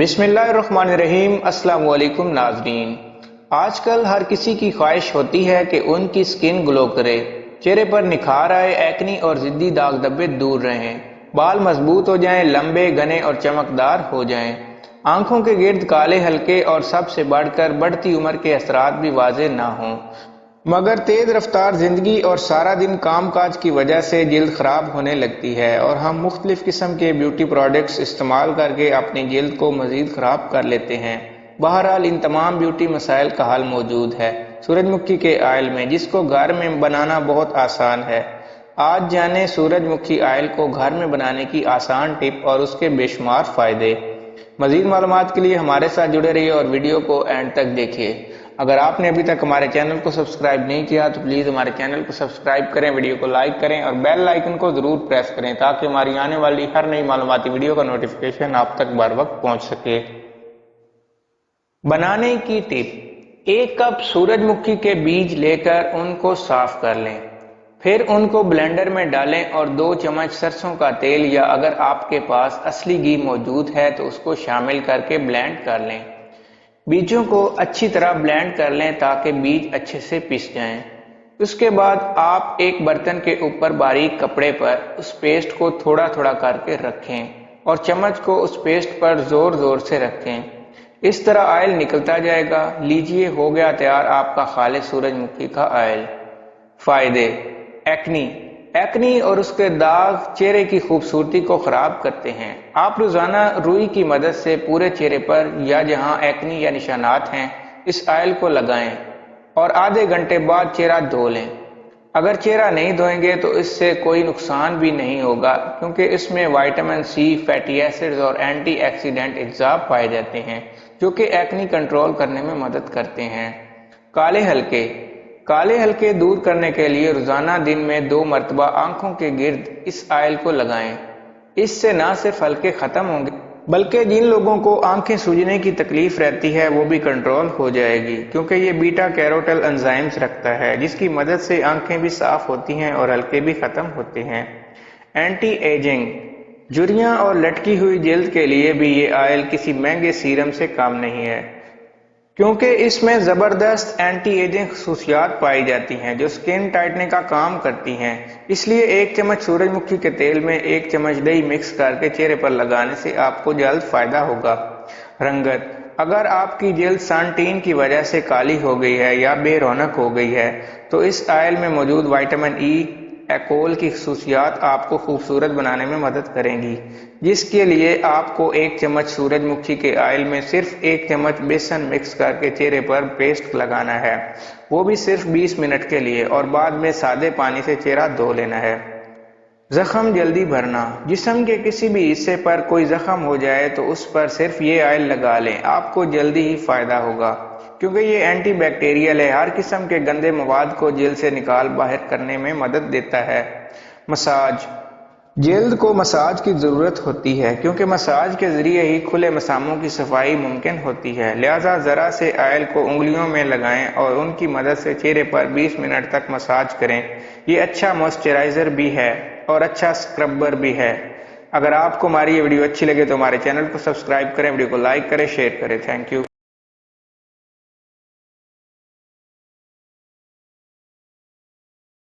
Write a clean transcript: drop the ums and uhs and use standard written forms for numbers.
बिस्मिल्लाहिर्रहमानिर्रहीम। अस्सलाम वालेकुम नाज़रीन। आजकल हर किसी की ख्वाहिश होती है कि उनकी स्किन ग्लो करे, चेहरे पर निखार आए, एक्नी और जिद्दी दाग धब्बे दूर रहें, बाल मजबूत हो जाएं, लंबे घने और चमकदार हो जाएं, आंखों के गिर्द काले हल्के और सबसे बढ़कर बढ़ती उम्र के असरात भी वाज़े ना हों। मगर तेज रफ्तार जिंदगी और सारा दिन काम काज की वजह से जिल्द खराब होने लगती है और हम मुख्तलिफ किस्म के ब्यूटी प्रोडक्ट्स इस्तेमाल करके अपनी जिल्द को मजीद खराब कर लेते हैं। बहरहाल इन तमाम ब्यूटी मसाइल का हल मौजूद है सूरजमुखी के ऑयल में, जिसको घर में बनाना बहुत आसान है। आज जाने सूरजमुखी ऑयल को घर में बनाने की आसान टिप और उसके बेशुमार फायदे। मजीद मालूमात के लिए हमारे साथ जुड़े रहिए और वीडियो को एंड तक देखिए। अगर आपने अभी तक हमारे चैनल को सब्सक्राइब नहीं किया तो प्लीज़ हमारे चैनल को सब्सक्राइब करें, वीडियो को लाइक करें और बेल आइकन को ज़रूर प्रेस करें ताकि हमारी आने वाली हर नई मालूमाती वीडियो का नोटिफिकेशन आप तक बर वक्त पहुंच सके। बनाने की टिप। 1 कप सूरजमुखी के बीज लेकर उनको साफ कर लें, फिर उनको ब्लेंडर में डालें और 2 चम्मच सरसों का तेल या अगर आपके पास असली घी मौजूद है तो उसको शामिल करके ब्लेंड कर लें। बीजों को अच्छी तरह ब्लेंड कर लें ताकि बीज अच्छे से पिस जाएं। उसके बाद आप एक बर्तन के ऊपर बारीक कपड़े पर उस पेस्ट को थोड़ा थोड़ा करके रखें और चम्मच को उस पेस्ट पर जोर जोर से रखें। इस तरह ऑयल निकलता जाएगा। लीजिए, हो गया तैयार आपका खालिस सूरजमुखी का ऑयल। फायदे। एक्नी और उसके दाग चेहरे की खूबसूरती को खराब करते हैं। आप रोजाना रुई की मदद से पूरे चेहरे पर या जहां एक्नी या निशानात हैं इस ऑयल को लगाएं और आधे घंटे बाद चेहरा धो लें। अगर चेहरा नहीं धोएंगे तो इससे कोई नुकसान भी नहीं होगा क्योंकि इसमें विटामिन सी, फैटी एसिड्स और एंटीऑक्सीडेंट अज्जाब पाए जाते हैं जो कि एक्नी कंट्रोल करने में मदद करते हैं। काले हल्के दूर करने के लिए रोजाना दिन में 2 मरतबा आंखों के गिर्द इस ऑयल को लगाएं। इससे न सिर्फ हल्के खत्म होंगे बल्कि जिन लोगों को आंखें सूजने की तकलीफ रहती है वो भी कंट्रोल हो जाएगी क्योंकि ये बीटा कैरोटिल एंजाइम्स रखता है जिसकी मदद से आंखें भी साफ होती हैं और हल्के भी खत्म होते हैं। Anti ageing. झुर्रियां और लटकी हुई जिल्द के लिए भी ये ऑयल किसी महंगे सीरम से कम नहीं है क्योंकि इसमें जबरदस्त एंटी एजिंग खसूसियात पाई जाती हैं जो स्किन टाइटनिंग का काम करती हैं। इसलिए 1 चम्मच सूरजमुखी के तेल में 1 चम्मच दही मिक्स करके चेहरे पर लगाने से आपको जल्द फायदा होगा। रंगत। अगर आपकी जिल्द सनटैन की वजह से काली हो गई है या बेरौनक हो गई है तो इस ऑयल में मौजूद विटामिन ई एकोल की खसूसियात आपको खूबसूरत बनाने में मदद करेंगी, जिसके लिए आपको 1 चम्मच सूरजमुखी के ऑयल में सिर्फ 1 चम्मच बेसन मिक्स करके चेहरे पर पेस्ट लगाना है, वो भी सिर्फ 20 मिनट के लिए, और बाद में सादे पानी से चेहरा धो लेना है। जख्म जल्दी भरना। जिस्म के किसी भी हिस्से पर कोई जख्म हो जाए तो उस पर सिर्फ ये ऑयल लगा लें, आपको जल्दी ही फायदा होगा क्योंकि ये एंटी बैक्टीरियल है, हर किस्म के गंदे मवाद को जिल्द से निकाल बाहर करने में मदद देता है। मसाज। जिल्द को मसाज की जरूरत होती है क्योंकि मसाज के जरिए ही खुले मसामों की सफाई मुमकिन होती है, लिहाजा जरा से ऑयल को उंगलियों में लगाएं और उनकी मदद से चेहरे पर 20 मिनट तक मसाज करें। ये अच्छा मॉइस्चराइजर भी है और अच्छा स्क्रबर भी है। अगर आपको हमारी ये वीडियो अच्छी लगे तो हमारे चैनल को सब्सक्राइब करें, वीडियो को लाइक करें, शेयर करें। Thank you.